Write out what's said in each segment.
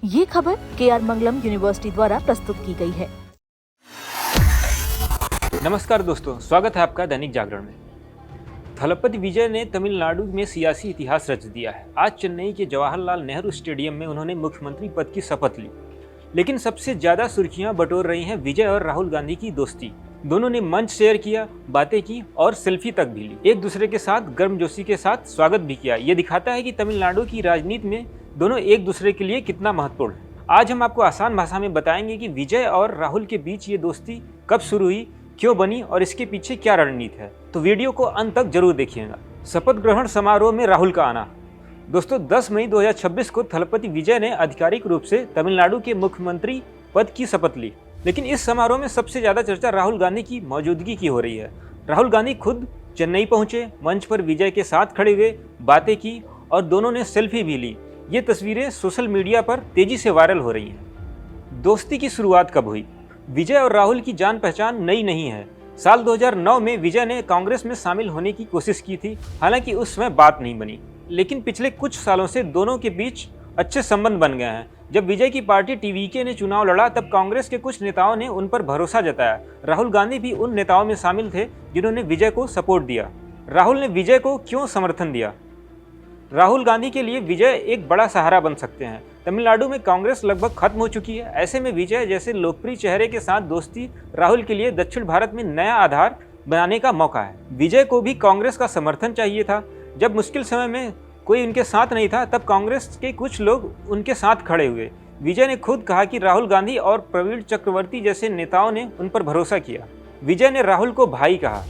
ये खबर KR मंगलम university द्वारा प्रस्तुत की गई है। नमस्कार दोस्तों, स्वागत है आपका दैनिक जागरण में। थलपति विजय ने तमिलनाडु में सियासी इतिहास रच दिया है। आज चेन्नई के जवाहरलाल नेहरू स्टेडियम में उन्होंने मुख्यमंत्री पद की शपथ ली। लेकिन सबसे ज्यादा सुर्खियां बटोर रही हैं विजय और राहुल गांधी की दोस्ती। दोनों ने मंच शेयर किया, बातें की और सेल्फी तक भी ली। एक दूसरे के साथ गर्मजोशी के साथ स्वागत भी किया। ये दिखाता है कि तमिलनाडु की राजनीति में दोनों एक दूसरे के लिए कितना महत्वपूर्ण है। आज हम आपको आसान भाषा में बताएंगे कि विजय और राहुल के बीच ये दोस्ती कब शुरू हुई, क्यों बनी और इसके पीछे क्या रणनीति है। तो वीडियो को अंत तक जरूर देखिएगा। शपथ ग्रहण समारोह में राहुल का आना। दोस्तों, 10 मई 2026 को थलपति विजय ने आधिकारिक रूप से तमिलनाडु के मुख्यमंत्री पद की शपथ ली। लेकिन इस समारोह में सबसे ज्यादा चर्चा राहुल गांधी की मौजूदगी की हो रही है। राहुल गांधी खुद चेन्नई पहुंचे, मंच पर विजय के साथ खड़े हुए, बातें की और दोनों ने सेल्फी भी ली। ये तस्वीरें सोशल मीडिया पर तेजी से वायरल हो रही हैं। दोस्ती की शुरुआत कब हुई? विजय और राहुल की जान पहचान नई नहीं है। साल 2009 में विजय ने कांग्रेस में शामिल होने की कोशिश की थी, हालांकि उस समय बात नहीं बनी। लेकिन पिछले कुछ सालों से दोनों के बीच अच्छे संबंध बन गए हैं। जब विजय की पार्टी TVK ने चुनाव लड़ा, तब कांग्रेस के कुछ नेताओं ने उन पर भरोसा जताया। राहुल गांधी भी उन नेताओं में शामिल थे जिन्होंने विजय को सपोर्ट दिया। राहुल ने विजय को क्यों समर्थन दिया? राहुल गांधी के लिए विजय एक बड़ा सहारा बन सकते हैं। तमिलनाडु में कांग्रेस लगभग खत्म हो चुकी है। ऐसे में विजय जैसे लोकप्रिय चेहरे के साथ दोस्ती राहुल के लिए दक्षिण भारत में नया आधार बनाने का मौका है। विजय को भी कांग्रेस का समर्थन चाहिए था। जब मुश्किल समय में कोई उनके साथ नहीं था, तब कांग्रेस के कुछ लोग उनके साथ खड़े हुए। विजय ने खुद कहा कि राहुल गांधी और प्रवीण चक्रवर्ती जैसे नेताओं ने उन पर भरोसा किया। विजय ने राहुल को भाई कहा।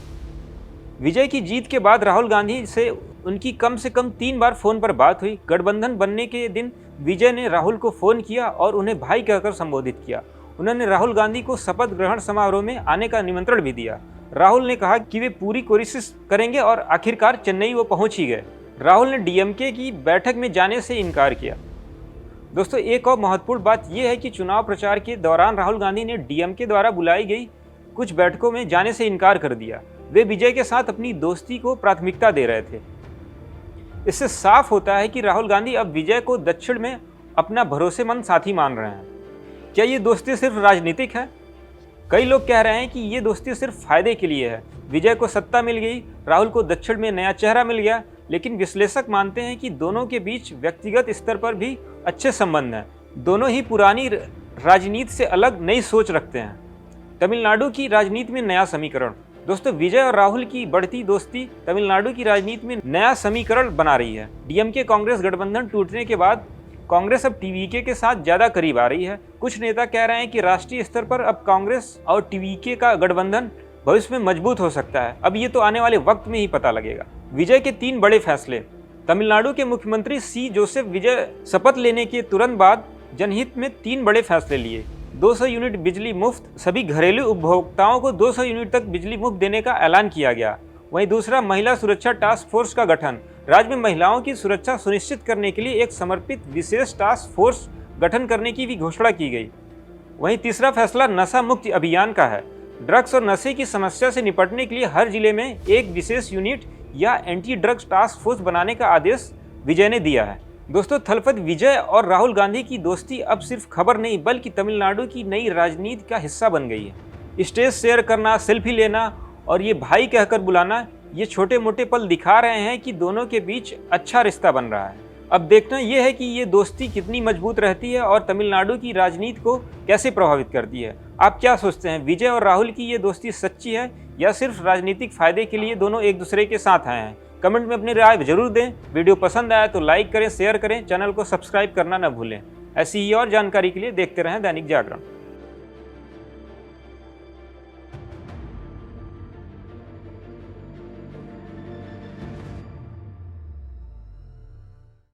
विजय की जीत के बाद राहुल गांधी से उनकी कम से कम 3 बार फोन पर बात हुई। गठबंधन बनने के दिन विजय ने राहुल को फोन किया और उन्हें भाई कहकर संबोधित किया। उन्होंने राहुल गांधी को शपथ ग्रहण समारोह में आने का निमंत्रण भी दिया। राहुल ने कहा कि वे पूरी कोशिश करेंगे और आखिरकार चेन्नई वो पहुंच ही गए। राहुल ने DMK की बैठक में जाने से इनकार किया। दोस्तों, एक और महत्वपूर्ण बात यह है कि चुनाव प्रचार के दौरान राहुल गांधी ने DMK द्वारा बुलाई गई कुछ बैठकों में जाने से इनकार कर दिया। वे विजय के साथ अपनी दोस्ती को प्राथमिकता दे रहे थे। इससे साफ होता है कि राहुल गांधी अब विजय को दक्षिण में अपना भरोसेमंद साथी मान रहे हैं। क्या ये दोस्ती सिर्फ राजनीतिक है? कई लोग कह रहे हैं कि ये दोस्ती सिर्फ फायदे के लिए है। विजय को सत्ता मिल गई, राहुल को दक्षिण में नया चेहरा मिल गया। लेकिन विश्लेषक मानते हैं कि दोनों के बीच व्यक्तिगत स्तर पर भी अच्छे संबंध हैं। दोनों ही पुरानी राजनीति से अलग नई सोच रखते हैं। तमिलनाडु की राजनीति में नया समीकरण। दोस्तों, विजय और राहुल की बढ़ती दोस्ती तमिलनाडु की राजनीति में नया समीकरण बना रही है। DMK कांग्रेस गठबंधन टूटने के बाद कांग्रेस अब TVK के साथ ज्यादा करीब आ रही है। कुछ नेता कह रहे हैं कि राष्ट्रीय स्तर पर अब कांग्रेस और TVK का गठबंधन भविष्य में मजबूत हो सकता है। अब ये तो आने वाले वक्त में ही पता लगेगा। विजय के 3 बड़े फैसले। तमिलनाडु के मुख्यमंत्री C. जोसेफ विजय शपथ लेने के तुरंत बाद जनहित में 3 बड़े फैसले लिए। 200 यूनिट बिजली मुफ्त, सभी घरेलू उपभोक्ताओं को 200 यूनिट तक बिजली मुफ्त देने का ऐलान किया गया। वहीं दूसरा, महिला सुरक्षा टास्क फोर्स का गठन। राज्य में महिलाओं की सुरक्षा सुनिश्चित करने के लिए एक समर्पित विशेष टास्क फोर्स गठन करने की भी घोषणा की गई। वहीं तीसरा फैसला नशा मुक्ति अभियान का है। ड्रग्स और नशे की समस्या से निपटने के लिए हर जिले में एक विशेष यूनिट या एंटी ड्रग्स टास्क फोर्स बनाने का आदेश विजय ने दिया है। दोस्तों, थलपति विजय और राहुल गांधी की दोस्ती अब सिर्फ खबर नहीं, बल्कि तमिलनाडु की नई राजनीति का हिस्सा बन गई है। स्टेज शेयर करना, सेल्फी लेना और ये भाई कहकर बुलाना, ये छोटे मोटे पल दिखा रहे हैं कि दोनों के बीच अच्छा रिश्ता बन रहा है। अब देखना यह है कि ये दोस्ती कितनी मजबूत रहती है और तमिलनाडु की राजनीति को कैसे प्रभावित करती है। आप क्या सोचते हैं, विजय और राहुल की ये दोस्ती सच्ची है या सिर्फ राजनीतिक फायदे के लिए दोनों एक दूसरे के साथ आए हैं? कमेंट में अपनी राय जरूर दें। वीडियो पसंद आया तो लाइक करें, शेयर करें, चैनल को सब्सक्राइब करना न भूलें। ऐसी ही और जानकारी के लिए देखते रहें दैनिक जागरण।